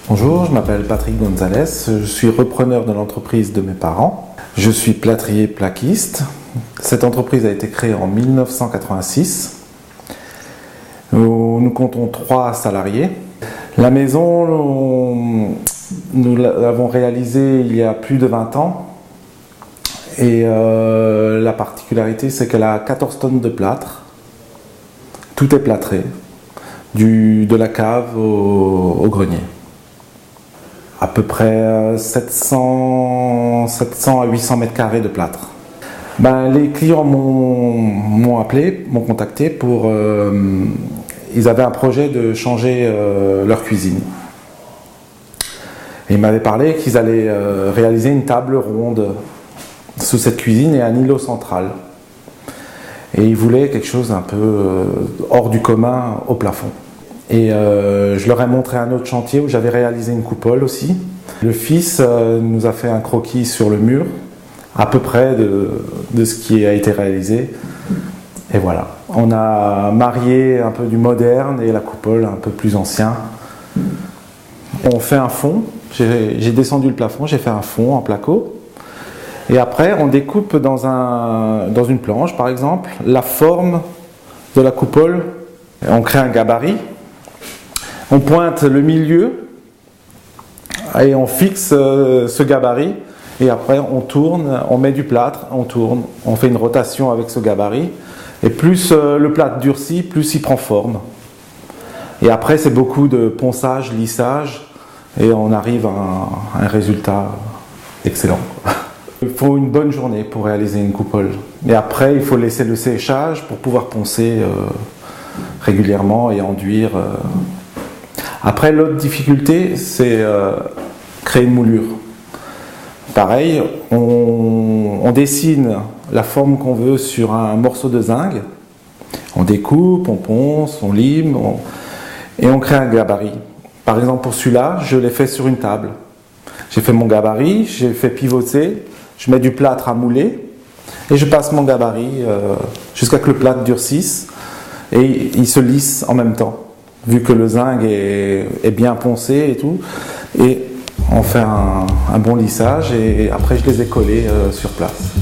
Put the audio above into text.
Bonjour, je m'appelle Patrick Gonzalez, je suis repreneur de l'entreprise de mes parents. Je suis plâtrier plaquiste. Cette entreprise a été créée en 1986. Nous comptons 3 salariés. La maison, nous l'avons réalisée il y a plus de 20 ans. Et la particularité, c'est qu'elle a 14 tonnes de plâtre. Tout est plâtré, de la cave au grenier. À peu près 700 à 800 mètres carrés de plâtre. Les clients m'ont appelé, m'ont contacté pour... ils avaient un projet de changer leur cuisine. Et ils m'avaient parlé qu'ils allaient réaliser une table ronde sous cette cuisine et un îlot central. Et ils voulaient quelque chose un peu hors du commun au plafond. Et je leur ai montré un autre chantier où j'avais réalisé une coupole aussi. Le fils nous a fait un croquis sur le mur, à peu près de ce qui a été réalisé. Et voilà, on a marié un peu du moderne et la coupole un peu plus ancien. On fait un fond, j'ai descendu le plafond, j'ai fait un fond en placo. Et après, on découpe dans une planche, par exemple, la forme de la coupole. On crée un gabarit. On pointe le milieu et on fixe ce gabarit. Et après, on tourne, on met du plâtre, on tourne, on fait une rotation avec ce gabarit. Et plus le plâtre durcit, plus il prend forme. Et après, c'est beaucoup de ponçage, lissage, et on arrive à un résultat excellent. Il faut une bonne journée pour réaliser une coupole. Et après, il faut laisser le séchage pour pouvoir poncer régulièrement et enduire. Après, l'autre difficulté, c'est créer une moulure. Pareil, on dessine la forme qu'on veut sur un morceau de zinc. On découpe, on ponce, on lime, et on crée un gabarit. Par exemple, pour celui-là, je l'ai fait sur une table. J'ai fait mon gabarit, j'ai fait pivoter, je mets du plâtre à mouler, et je passe mon gabarit jusqu'à ce que le plâtre durcisse, et il se lisse en même temps. Vu que le zinc est bien poncé et tout, et on fait un bon lissage et après je les ai collés sur place.